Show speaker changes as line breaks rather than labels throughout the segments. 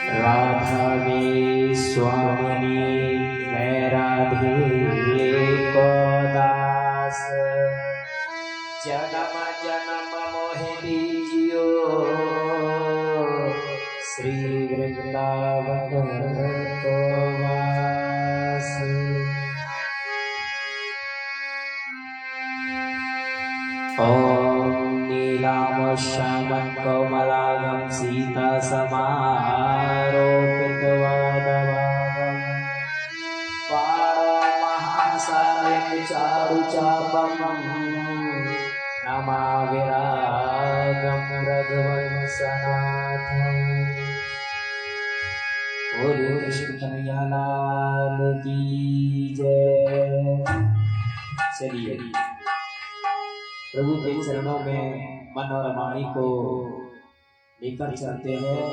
राधावे स्वामिनी मैं राधे को दास जन्म जन्म मोहे दीजियो श्री वृंदावन को वास। ओम नीलाम श्यामं कोमलांगं सीता समारोपितवादवागं पारमहंसायं चारुचापं नमाविरागं रघुवंशनाथं। बोलो कृष्ण कन्हैया लाल की जय। चलिए प्रभु के चरणों में मन और वाणी को लेकर चलते हैं।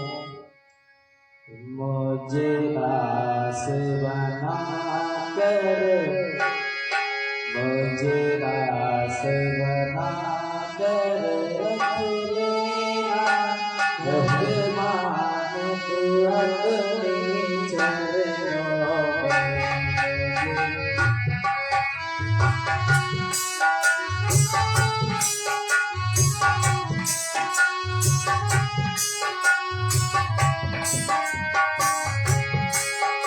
मुझे दास बना कर, मुझे दास बना कर रख लेना भगवान तू अपने चरणों में।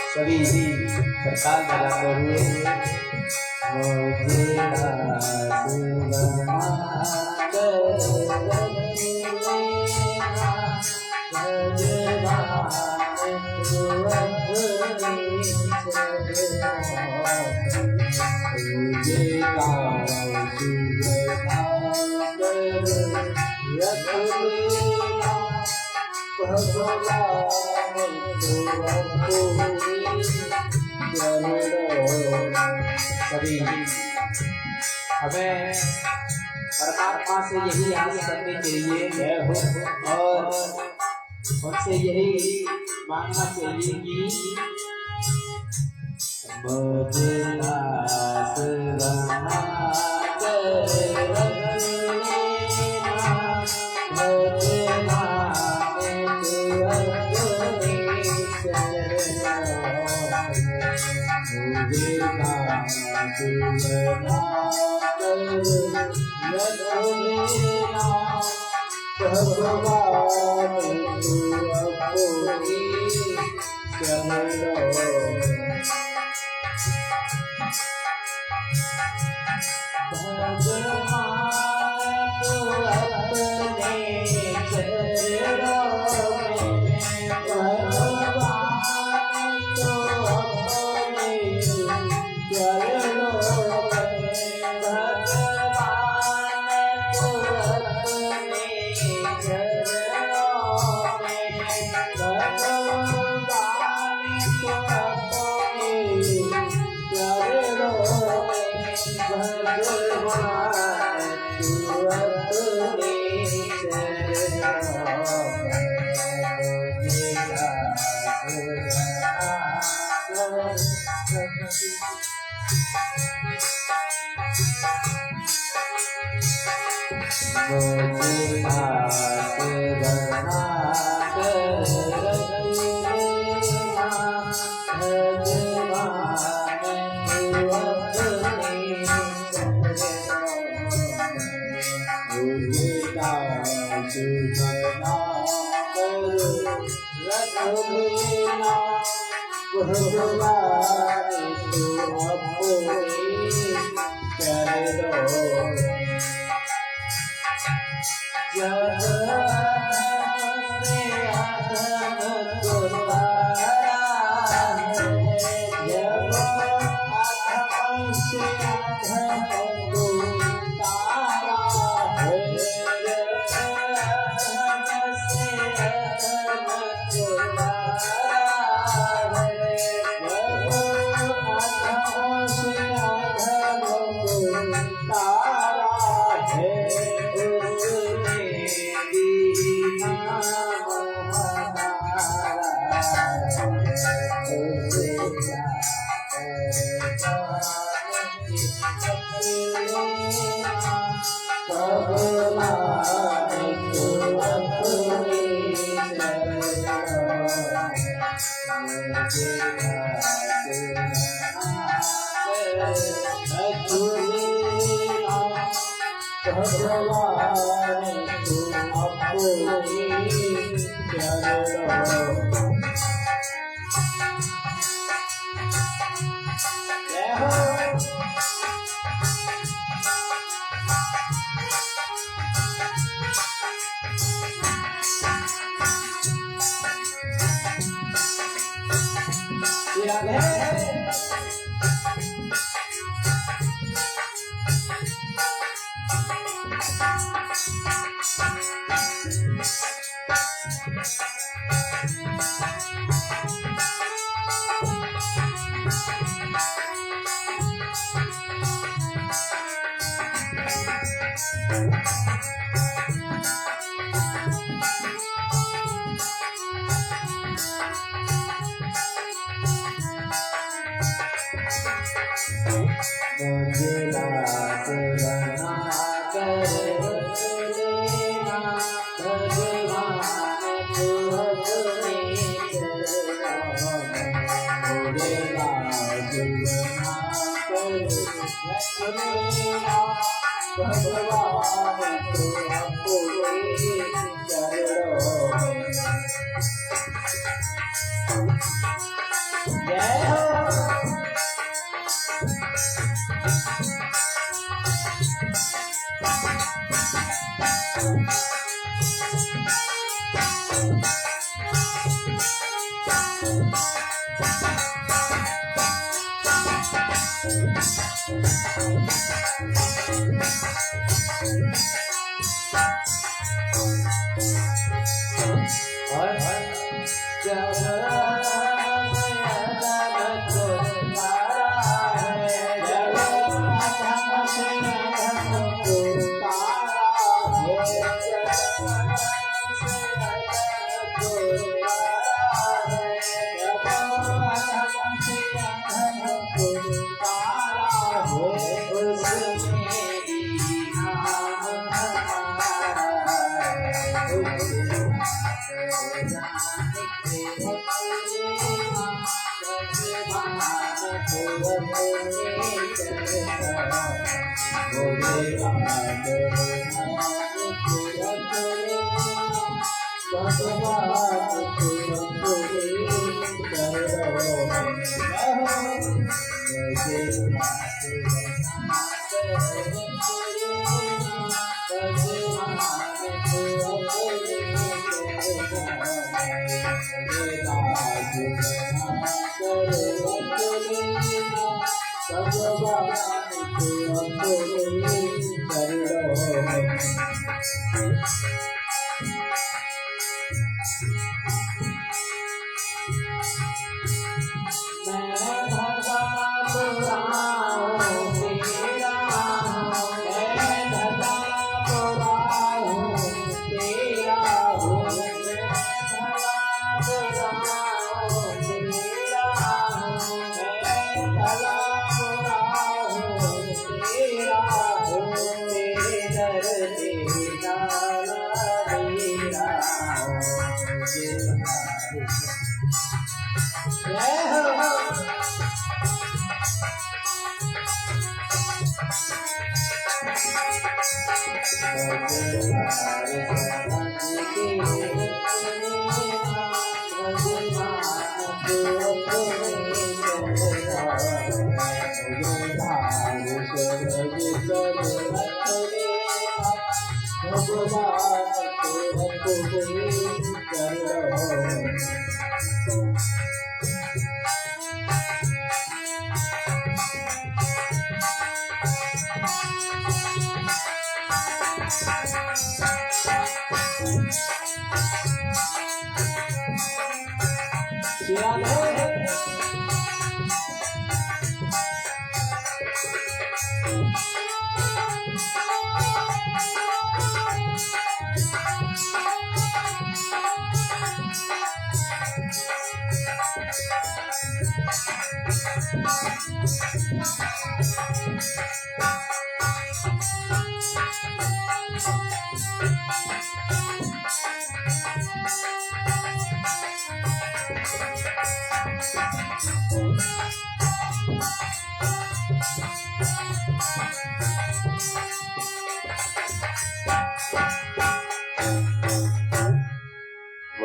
सभी सरकार बजाते हुए मुझे दास बना कर रख लेना भगवान तू अपने चरणों में। मुझे दास बना कर रख लेना भगवान सभी हमें परमात्मा से यही आस करनी चाहिए और उनसे यही मांगना चाहिए कि मुझे दास बना कर रख लेना भगवान तू अपने चरणों में। मुझे दास बना कर रख लेना भगवान तू अपने चरणों में। भगवान तू अपने चरणों में, भगवान तू अपने चरणों में, भगवान तू अपने चरणों में, भगवान तू अपने चरणों में, भगवान तू अपने चरणों में। मुझे दास बना कर रख लेना भगवान तू अपने चरणों में। मुझे दास बना कर रख लेना भगवान तू अपने चरणों में। जब से अधम को तारा है, जब अधम से अधम को तारा है, जब अधम से अधम को तारा है, जब अधम से अधम को तारा है, उसने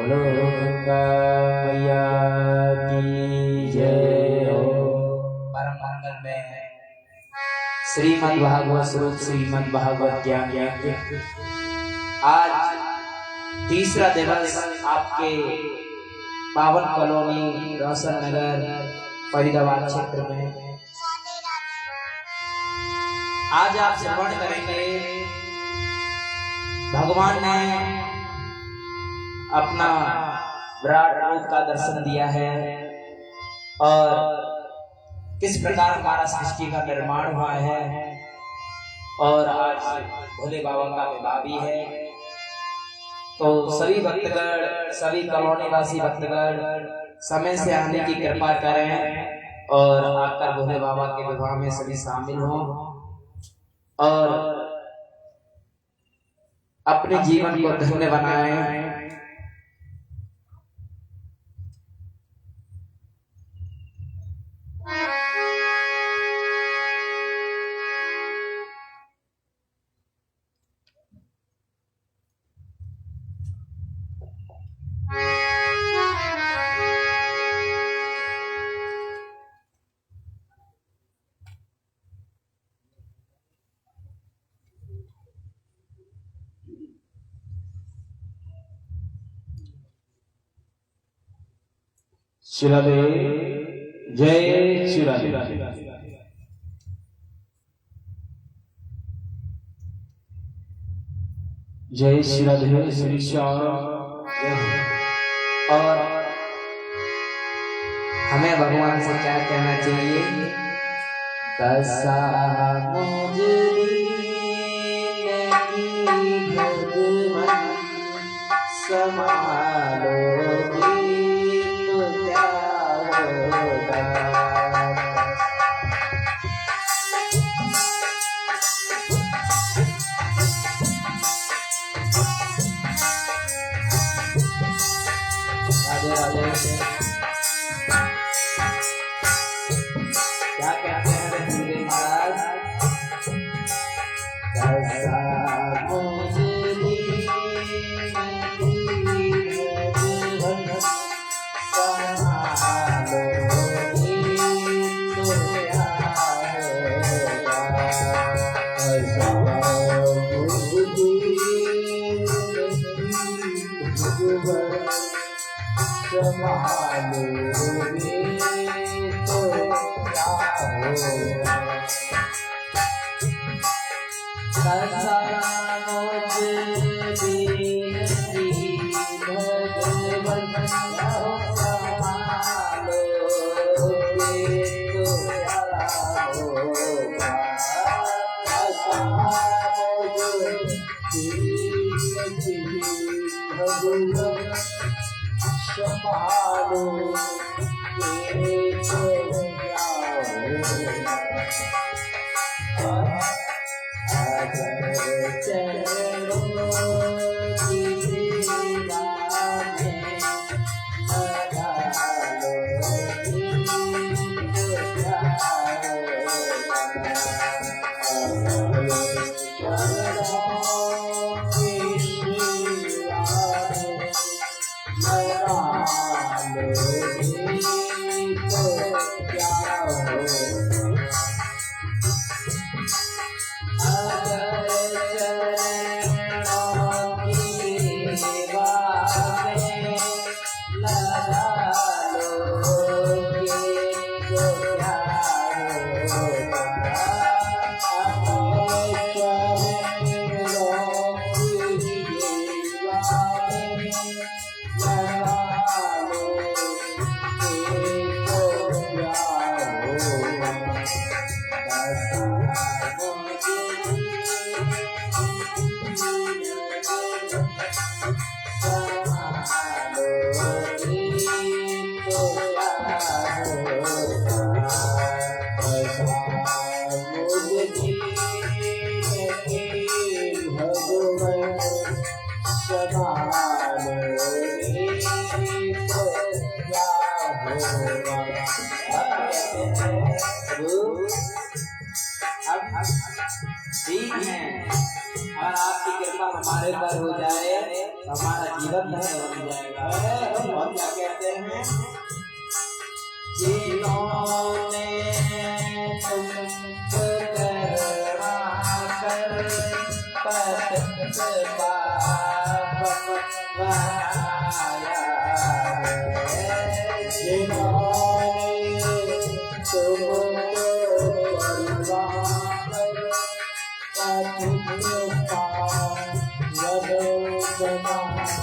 बोलो गंगा मैया की जय हो। परम मंगल में श्रीमद् भागवत स्वरूप श्रीमद् भागवत ज्ञान आज तीसरा दिवस आपके पावन कॉलोनी रोशन नगर फरीदाबाद क्षेत्र में आज आप श्रवण करेंगे। भगवान ने अपना विराट रूप का दर्शन दिया है और किस प्रकार हमारा सृष्टि का निर्माण हुआ है और आज भोले बाबा का विवाह भी है। तो सभी भक्तगण, सभी कॉलोनी वासी भक्तगण समय से आने की कृपा करें और आकर भोले बाबा के विवाह में सभी शामिल हों और अपने जीवन को धन्य बनाएं। श्रीराधे जय श्रीराधे। जय श्रीराधे श्री श्याम। और हमें भगवान से क्या कहना चाहिए? दशा मुझरी भगवान समालोगी क्या कहते हैं रघुवीर महाराज? ठीक है, अगर आपकी कृपा हमारे पर हो जाए, हमारा तुम्हारा जीवन धन्य हो जाएगा। और क्या कहते हैं, जिन्होंने तुमको करुणा कर पत पाप बनाया है, जिन्होंने तुमको करुणा कर पत पाप बनाया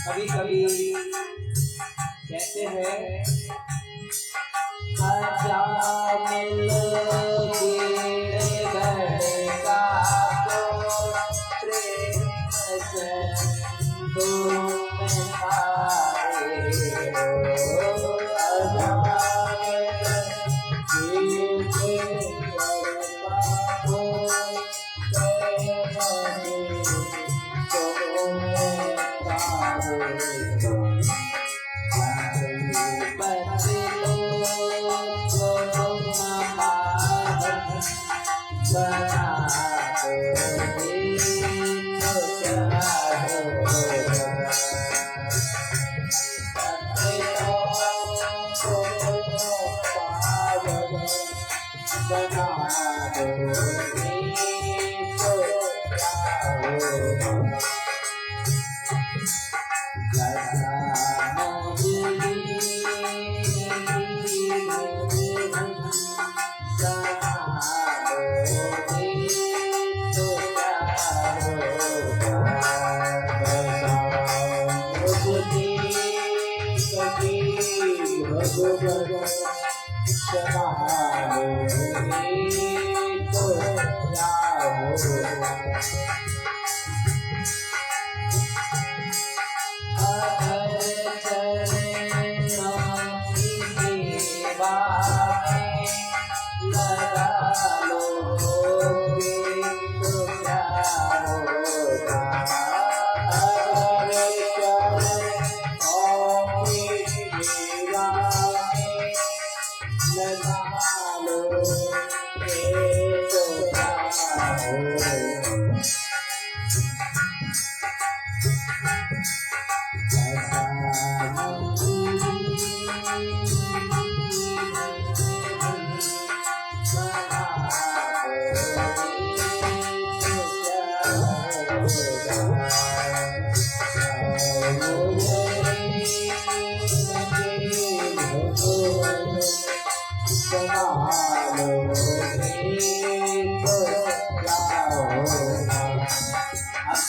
कभी कभी कहते हैं, मिल का तो प्रेम से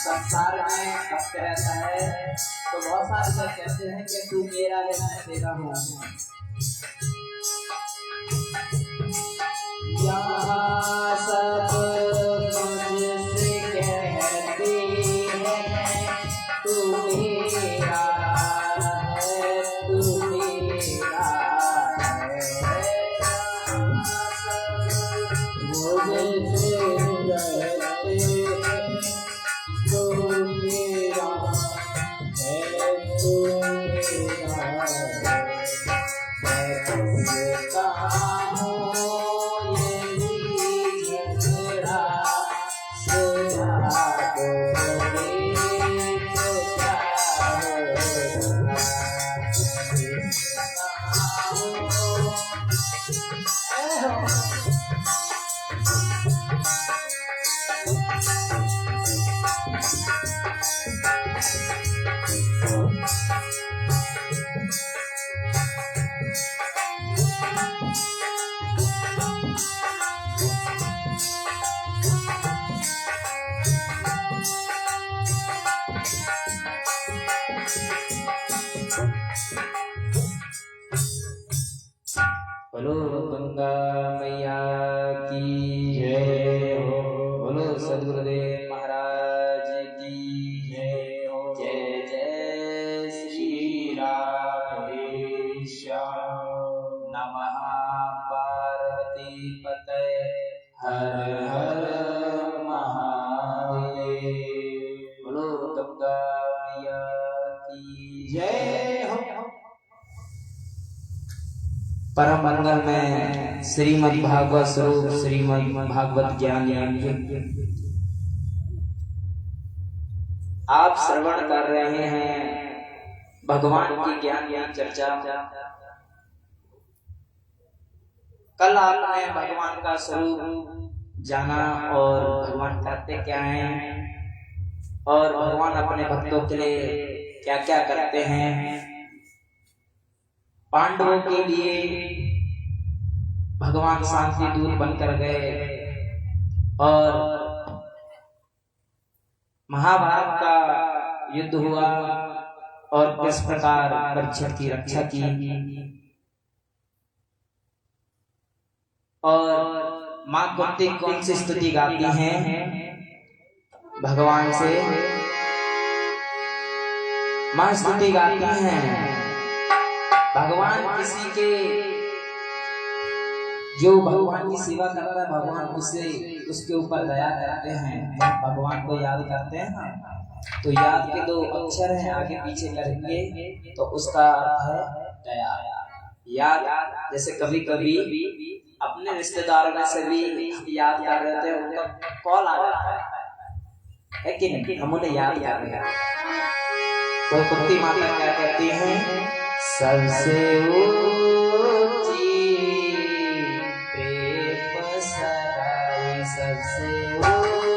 संसार में भक्त रहता है तो बहुत सारे लोग कहते हैं कि तू मेरा है मैं तेरा हूँ। यहाँ सब मुझसे कहते हैं तू मेरा है, तू मेरा है। मुझसे बोलो गंगा मैया की जय हो। बोलो सद्गुरुदेव महाराज की जय हो। जय जय श्री राधेश्याम। नमः पार्वती पते हर हर महादेव। बोलो गंगा मैया की जय हो। परम मंगल में श्रीमद् भागवत स्वरूप श्रीमद् भागवत ज्ञान यज्ञ आप श्रवण कर रहे हैं। भगवान की ज्ञान चर्चा। कल आपने भगवान का स्वरूप जाना और भगवान करते क्या हैं और भगवान अपने भक्तों के लिए क्या क्या करते हैं। पांडवों के लिए भगवान शांति दूत बनकर गए और महाभारत का युद्ध हुआ और किस प्रकार परीक्षित की रक्षा की और मां कुंती कौन सी स्तुति गाती हैं भगवान से। मां स्तुति गाती हैं। भगवान किसी के जो भगवान की सेवा करता है भगवान उसके ऊपर दया करते हैं। भगवान को याद करते हैं तो याद के दो अक्षर हैं आगे पीछे करेंगे तो उसका अर्थ है दया। याद जैसे कभी कभी अपने रिश्तेदारों में से भी याद कर रहे थे उनका कॉल आ जाता है कि नहीं, हम उन्हें याद कर रहे हैं। तो कुंती माता क्या कहती हैं, सबसे ऊंची प्रेम सराय, सबसे ऊंची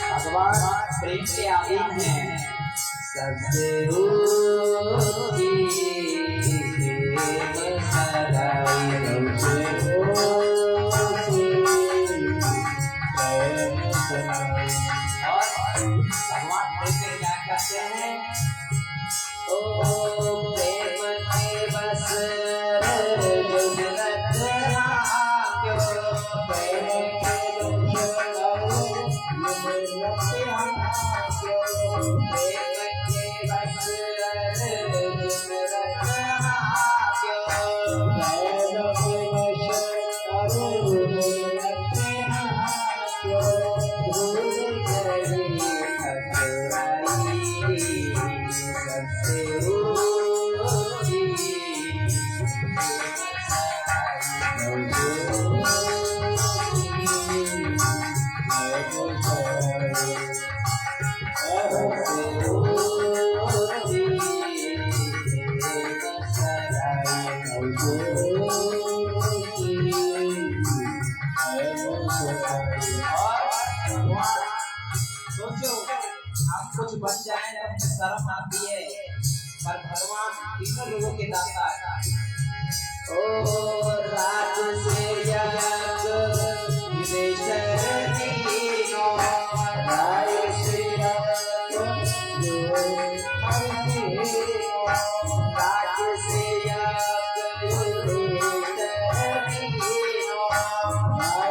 भगवान प्रेम के आधीन हैं। सबसे ऊंची प्रेम सराय, भगवान प्रेम के क्या कहते हैं, ओ प्रेम के बस जुगरत क्यों, प्रेम के कुछ बन जाए तो शर्म आती है, पर भगवान तीनों लोगों के दाता है। ओ राज से याग विदेशरीनो, राय से याग राज से याग विदेशरीनो, राय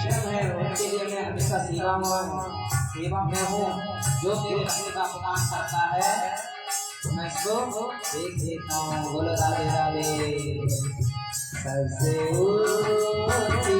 वैष्णव है उनके लिए मैं हमेशा सेवा में हूँ। जो मेरे भक्त का अपमान करता है तो मैं इसको देख देता हूँ। बोलो राधे राधे। सबसे ऊंची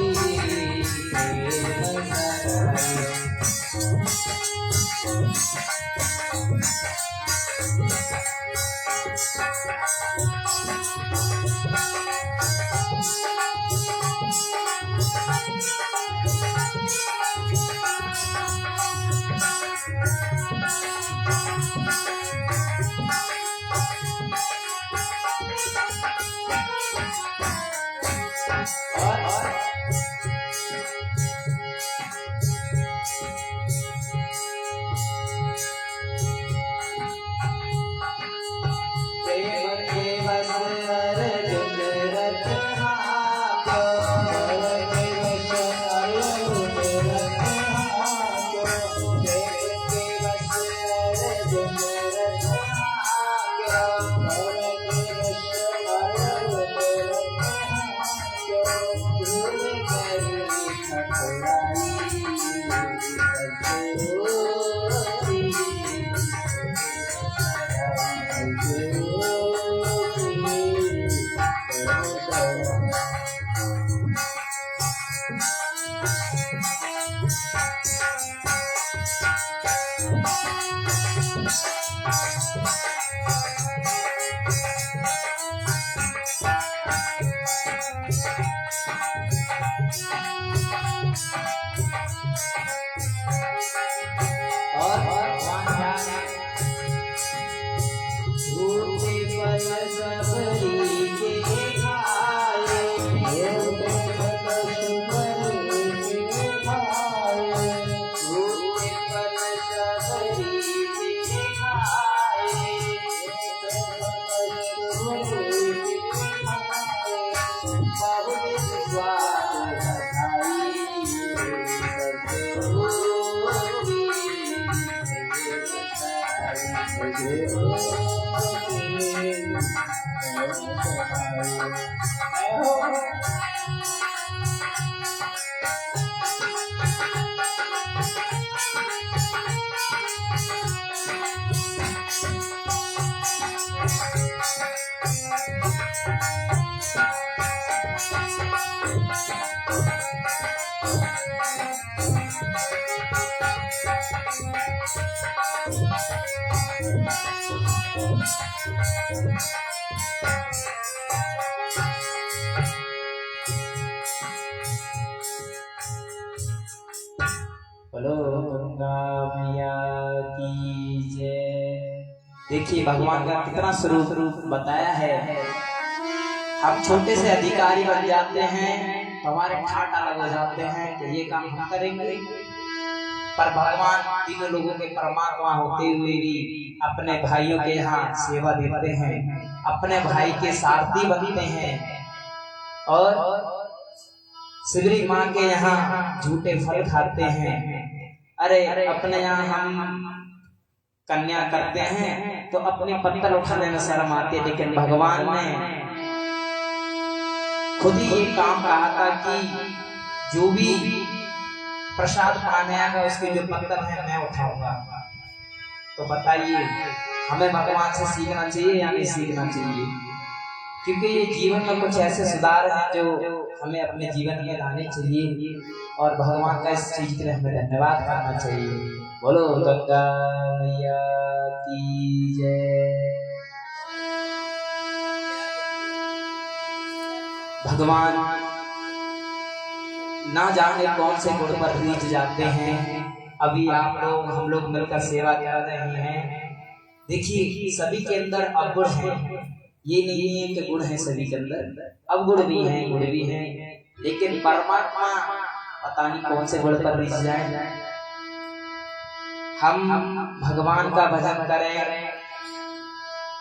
बोलो गंगा मैया की जय। देखिए भगवान का कितना स्वरूप बताया है। हम छोटे से अधिकारी बन जाते हैं, हमारे ठाट अलग हो जाते हैं कि ये काम हम करेंगे, पर भगवान तीनों लोगों के परमात्मा होते हुए भी अपने भाइयों के यहाँ सेवा देते हैं, अपने भाई के सारथी बनते हैं और शिवरी माँ के यहाँ झूठे फल खाते हैं। अरे अपने यहाँ हम कन्या करते हैं तो अपने पत्थर उठाने में शर्म आती है, लेकिन भगवान ने खुद ही ये काम कहा था कि जो भी प्रसाद पाने आएगा उसके जो पत्थर है मैं उठाऊंगा। तो बताइए हमें भगवान से सीखना चाहिए या नहीं सीखना चाहिए? क्योंकि ये जीवन में कुछ ऐसे सुधार हैं जो हमें अपने जीवन में लाने चाहिए और भगवान का इस चीज के लिए हमें धन्यवाद करना चाहिए। बोलो गंगा मैया की जय। भगवान ना जाने कौन से गुण पर रीझ जाते हैं। अभी आप लोग हम लोग मिलकर सेवा कर रहे हैं। देखिए सभी के अंदर अवगुण है, ये नहीं है कि गुण है सभी के अंदर, अवगुण भी हैं गुण भी हैं, लेकिन परमात्मा पता नहीं कौन से गुण पर रीझ जाए। हम भगवान का भजन करें,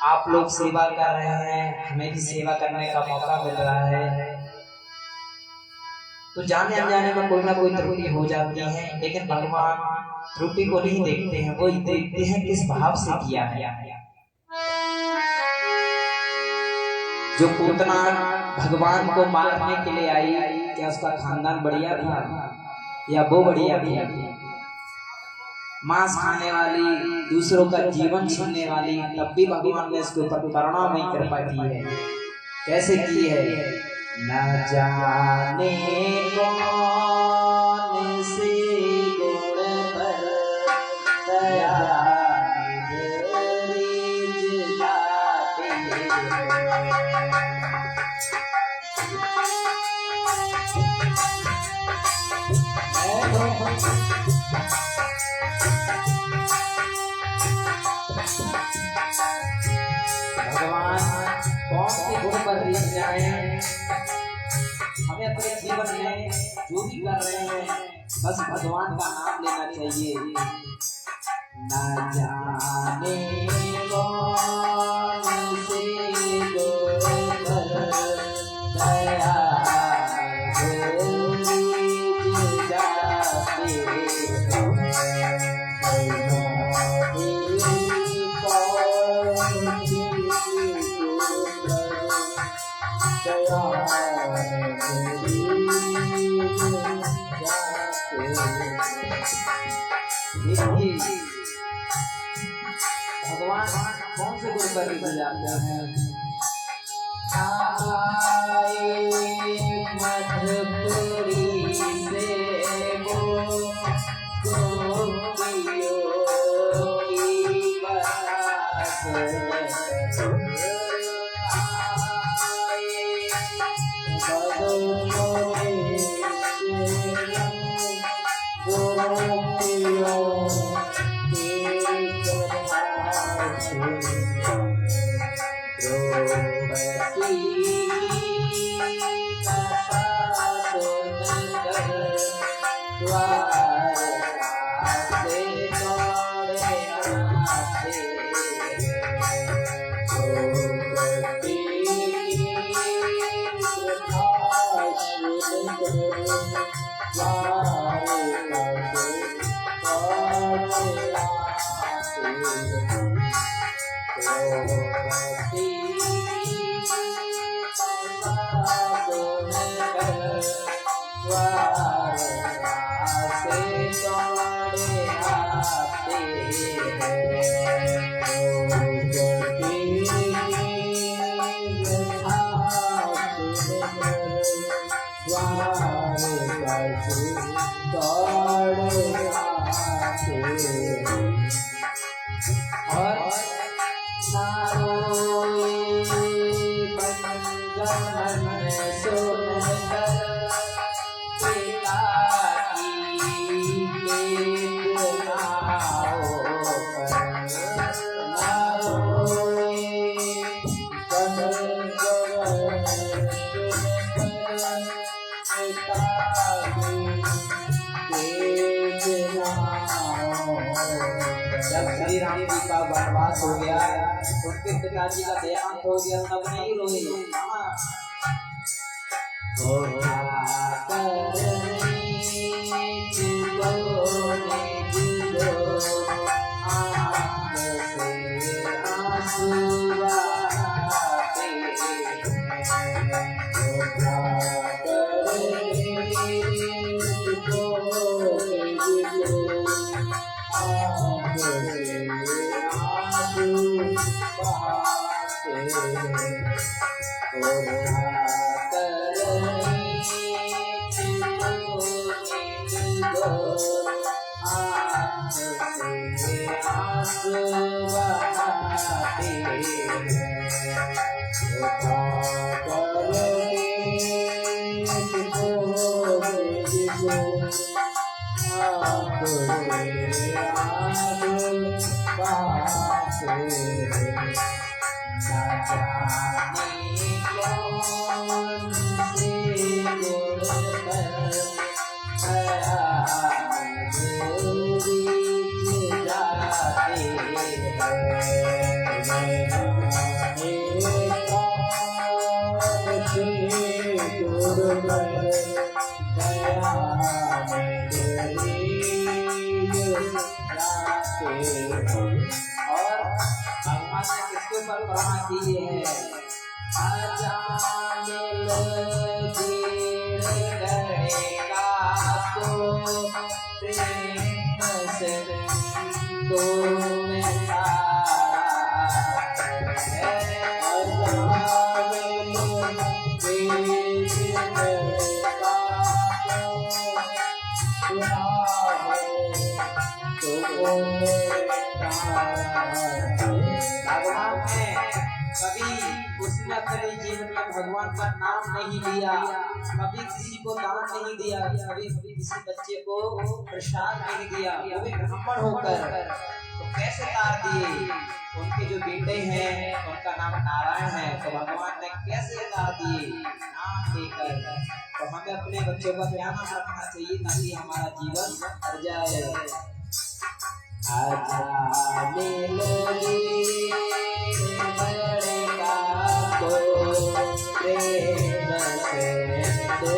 आप लोग सेवा कर रहे हैं, हमें भी सेवा करने का मौका मिल रहा है, तो जाने अनजाने में कोई ना कोई त्रुटि हो जाती है, लेकिन भगवान त्रुटि को नहीं देखते हैं, वो देखते हैं किस भाव से किया है। जो पूतना भगवान को मारने के लिए आई, क्या उसका खानदान बढ़िया था? या वो बढ़िया थी? मांस खाने वाली, दूसरों का जीवन छीनने वाली, तब भी भगवान ने इसके ऊपर करुणामयी कृपा की है। कैसे की है? न जाने कौन से गुण पर दया निज जाते भगवान कौन से गुण पर रीझ जाए। हमें अपने जीवन में जो भी कर रहे हैं बस भगवान का नाम लेना चाहिए। न जाने कौन से गुण पर दया रीझ जाते भगवान कौन से गुण पर रीझ जाते हैं? आए मधुपुरी से वो गोपियों की बात श्री राम जी का वनवास हो गया, उनके पिताजी का देहांत हो गया, तब नहीं रोए। उसने अपने जीवन में भगवान का नाम नहीं लिया, कभी किसी को दान नहीं दिया, कभी किसी बच्चे को प्रसाद नहीं दिया, वो भी ब्राह्मण होकर, तो कैसे तार दिए? उनके जो बेटे हैं उनका नाम नारायण है, तो भगवान ने कैसे तार दिए? नाम देकर। तो हमें अपने बच्चों का क्या नाम रखना चाहिए ताकि हमारा जीवन बढ़ जाए। आजा ले लो प्रेम से दो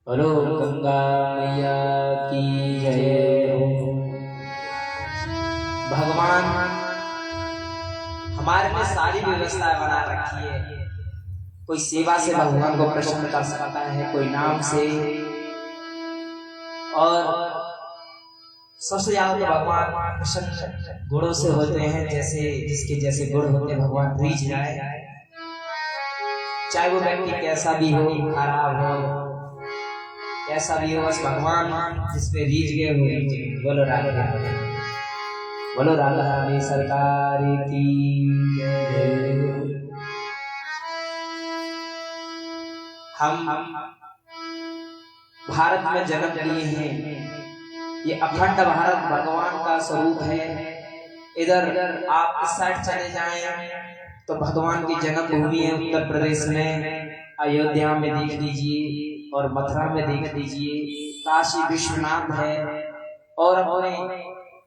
बोलो गंगा मैया की जय हो। भगवान हमारे लिए सारी व्यवस्था बना रखी है। कोई सेवा से भगवान को प्रसन्न कर सकता है, कोई नाम से, और सबसे ज्यादा तो भगवान प्रसन्न गुणों से होते हैं। जैसे जिसके जैसे गुण होते हैं भगवान रीझ जाए, चाहे वो व्यक्ति कैसा भी हो, खराब हो, ऐसा भी हो, बस भगवान जिसपे रीझ गए हुए। बोलो राधा बोलो राधा रानी सरकार की जय। हम भारत में जन्म लिए हैं, ये अखंड भारत भगवान का स्वरूप है। इधर आप इस साइड चले जाएं तो भगवान की जन्मभूमि है उत्तर प्रदेश में, अयोध्या में देख लीजिए और मथुरा में देख लीजिए, काशी विश्वनाथ है, और अपने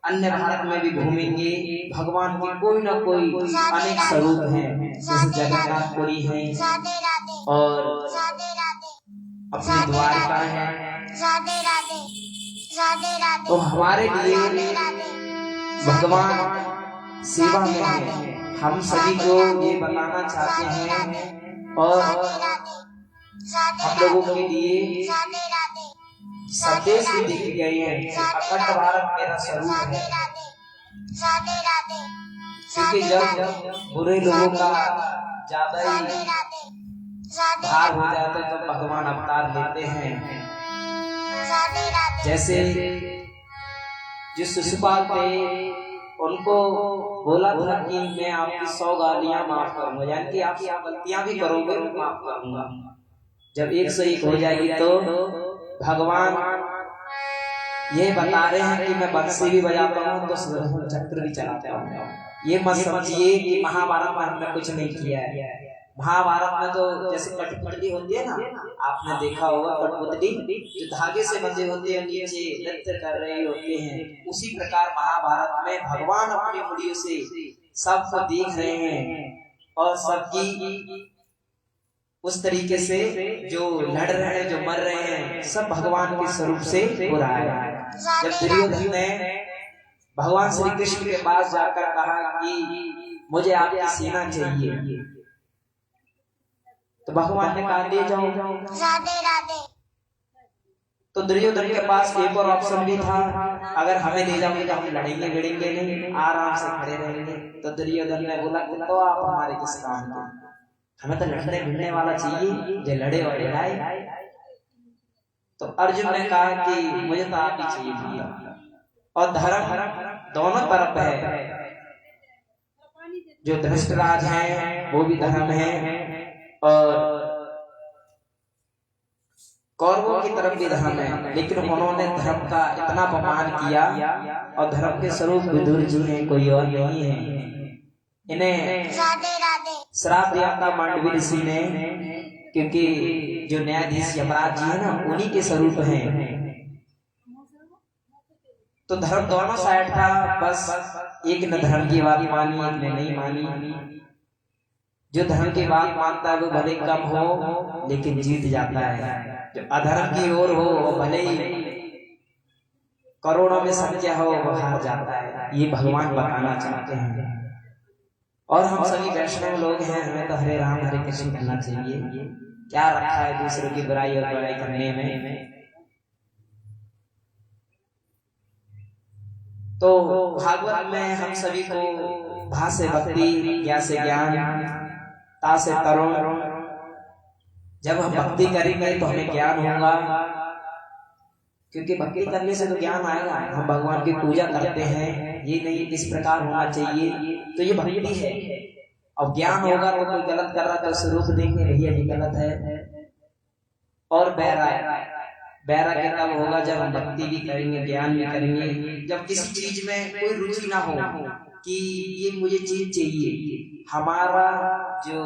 अन्य भारत में भी घूमेंगे भगवान की कोई ना कोई अनेक स्वरूप हैं, जैसे जगन्नाथपुरी है और अपनी द्वारका है। तो हमारे लिए भगवान सेवा में है। हम सभी को ये बताना चाहते हैं और हम लोगों के लिए संदेश भी दिख गए हैं। अखंड भारत मेरा स्वरूप है, क्योंकि जब बुरे लोगों का ज्यादा ही भार हो जाता है तो भगवान अवतार लेते हैं। जैसे जिस शिशुपाल थे उनको बोला था कि मैं आपकी 100 गालियां माफ करूंगा, यानी कि आप गलतियां भी करोगे मैं माफ करूंगा। जब 101 हो जाएगी तो भगवान ये बता रहे हैं कि मैं बंसी भी बजाता हूँ तो चक्र भी चलाता हूँ। ये मत समझिए कि महाभारत में हमने कुछ नहीं किया है। महाभारत में तो जैसे कठपुतली होती है ना, आपने देखा होगा कठपुतली जो धागे से बंधे होते हैं, नीचे नृत्य कर रहे होते हैं। उसी प्रकार महाभारत में भगवान अपनी मुड़ियों से सबको देख रहे हैं और सबकी उस तरीके से जो लड़ रहे हैं, जो मर रहे हैं, सब भगवान के स्वरूप से हो रहा है। जब दुर्योधन ने भगवान श्री कृष्ण के पास जाकर कहा कि मुझे आपकी सेना चाहिए, तो भगवान ने कहा ले जाओ। तो दुर्योधन के पास एक और ऑप्शन भी था, अगर हमें ले जाओगे तो हम लड़ेंगे भिड़ेंगे नहीं, आराम से खड़े रहेंगे। तो दुर्योधन ने बोला तो आप हमारे किस काम के, हमें तो लड़ने भिड़ने वाला चाहिए जो लड़े और लड़ाए। तो अर्जुन ने कहा कि मुझे तो आप ही चाहिए भैया। और धर्म दोनों तरफ है, जो धृष्टराज है वो भी धर्म है और कौरवों की तरफ भी धर्म है, लेकिन उन्होंने धर्म का इतना अपमान किया और धर्म के स्वरूप विदुर जी हैं, कोई और नहीं है। इन्हें श्राप दिया था मांडवी ऋषि ने, क्योंकि जो न्यायाधीश यमराज जी है ना उन्हीं के स्वरूप हैं। तो धर्म दोनों साइड था, बस एक ने धर्म की बात मानी, एक ने नहीं मानी। जो धर्म की बात मानता है वो भले कम हो लेकिन जीत जाता है, जो अधर्म की ओर हो वो भले ही करोड़ों में संख्या हो वो हार जाता है। ये भगवान बताना चाहते हैं। और हम सभी वैष्णव लोग हैं, हमें तो हरे राम हरे कृष्ण कहना चाहिए। क्या रखा है दूसरों की बुराई और बुराई करने में। तो भागवत में हम सभी को भा से भक्ति, ज्ञा से ज्ञान, ता से तरुण। जब हम भक्ति करेंगे तो हमें ज्ञान होगा, क्योंकि भक्ति करने से तो ज्ञान आएगा। हम भगवान की पूजा करते हैं, ये नहीं किस प्रकार होना चाहिए, तो ये भक्ति है। और ज्ञान होगा तो कोई गलत कर रहा है तो उसे रोक देंगे, भैया ये गलत है। और वैराग्य तब होगा जब हम भक्ति भी करेंगे, ज्ञान भी करेंगे, जब किसी चीज में कोई रुचि ना हो कि ये मुझे चीज चाहिए। हमारा जो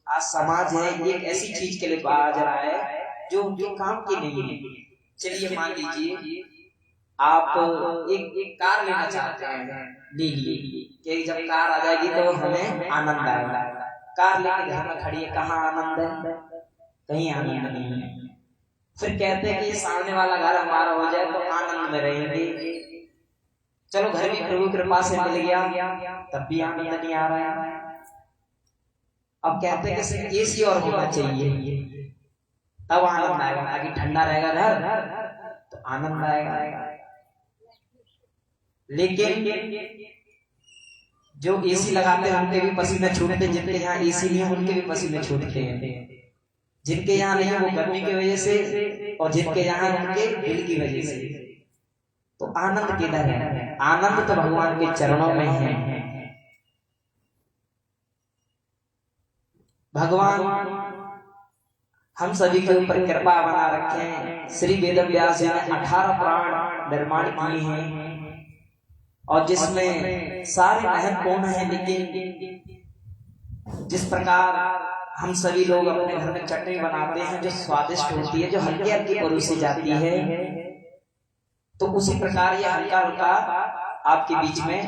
आज समाज है एक ऐसी चीज के लिए बाज रहा है जो काम की नहीं है। चलिए मान लीजिए आप एक कार लेना चाहते हैं, लीजिए कि जब कार आ जाएगी तो हमें आनंद आएगा। कार लेके घर में खड़ी है, कहाँ आनंद है? कहीं आनंद नहीं है। फिर कहते हैं कि सामने वाला घर हमारा हो जाए तो आनंद में रहेंगे। चलो घर भी प्रभु कृपा से मिल गया, तब भी आनंद नहीं आ रहा है। अब कहते हैं कि एसी और होना चाहिए तब आनंद आएगा, ताकि ठंडा रहेगा घर तो आनंद आएगा। लेकिन जो एसी लगाते हैं उनके भी पसीने छूटते, जिनके यहाँ एसी नहीं है उनके भी पसीने छूटते हैं। जिनके यहाँ नहीं है वो गर्मी की वजह से, और जिनके यहाँ उनके दिल की वजह से। तो आनंद किधर है? आनंद तो भगवान के चरणों में है। भगवान हम सभी के ऊपर कृपा बना रखे हैं। श्री वेदव्यास जी ने 18 पुराण निर्माण किए हैं, और जिसमें सारे महत्वपूर्ण हैं। लेकिन जिस प्रकार हम सभी लोग अपने घर में चटनी बनाते हैं जो स्वादिष्ट होती है, जो हल्की हल्की परोसी जाती है, तो उसी प्रकार ये हल्का हल्का आपके बीच में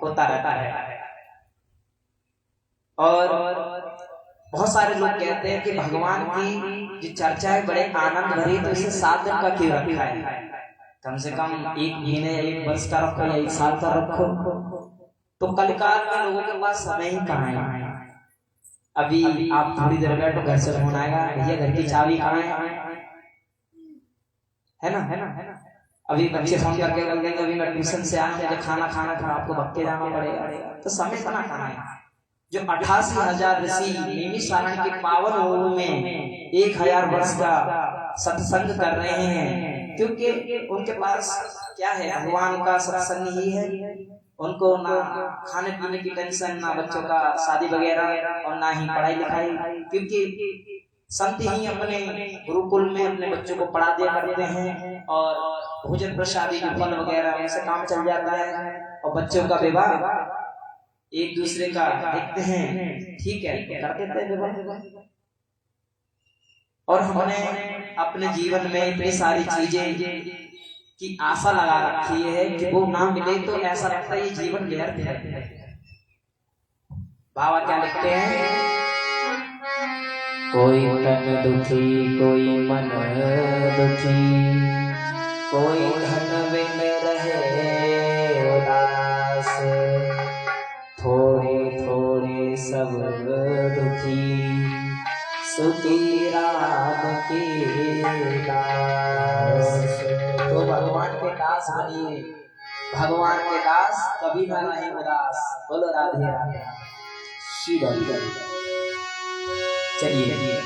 होता रहता है। और बहुत सारे लोग कहते हैं कि भगवान की जो चर्चा है बड़े आनंद भरी, तो इसे 7 दिन का क्यों रखा है? कम से कम 1 महीने, 1 वर्ष का रखो या 1 साल का रखो। तो कलिकाल में लोगों के पास समय ही कहाँ है। अभी आप थोड़ी देर बैठो, घर से फोन आएगा, भैया घर की चाबी कहाँ है ना। अभी बच्चे फोन करके बोलेंगे अभी मैं ट्यूशन से आया, मुझे खाना था, आपको भक्के जाना पड़ेगा। तो समय कहाँ है? जो 88,000 ऋषि नैमिषारण्य के पावन भूमि में 1000 वर्ष का सत्संग कर रहे हैं, क्योंकि उनके पास क्या है? भगवान का सत्संग ही है। उनको ना खाने पीने की टेंशन, ना बच्चों का शादी वगैरह, और ना ही पढ़ाई लिखाई, क्योंकि संत ही अपने गुरुकुल में अपने बच्चों को पढ़ा दिया करते हैं, और भोजन प्रसादी जो फल वगैरह उनसे काम चल जाता है। और बच्चों का विवाह एक दूसरे का देखते हैं, ठीक है, कर देते हैं विवाह। और हमने अपने जीवन में इतनी सारी चीजें की आशा लगा रखी है कि वो ना मिले तो ऐसा लगता है ये जीवन व्यर्थ है। बाबा क्या लिखते हैं? कोई तन दुखी, कोई मन दुखी, कोई धन बिन रहे उदास, थोड़े थोड़े सब दुखी, सुखी राम के दास। तो भगवान के दास बनिए, भगवान के दास कभी ना रहे उदास। बोलो राधे राधे श्री राधे। चलिए।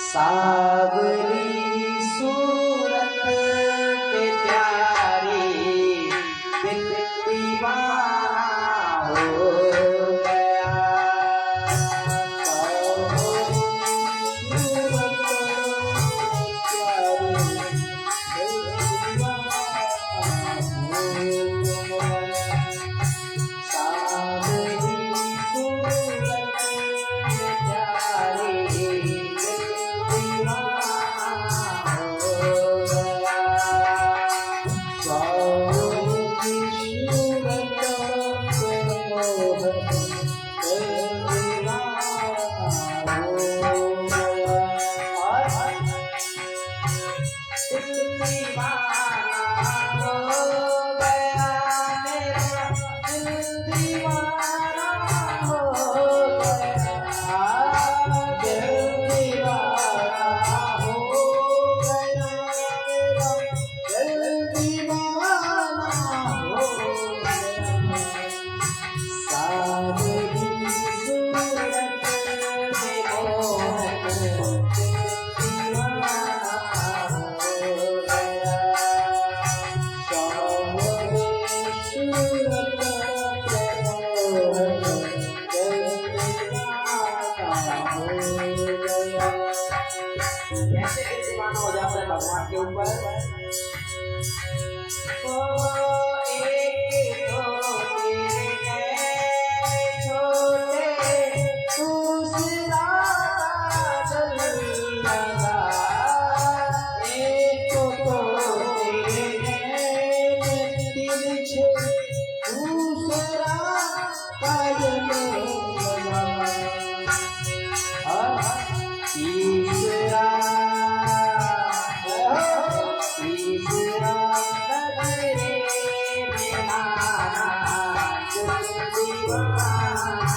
सावरी सूरत के प्यारे, दिल दीवाना हो गया।
छे दूसरा कायम तीसरा तीसरा नजरे में आना दीवाना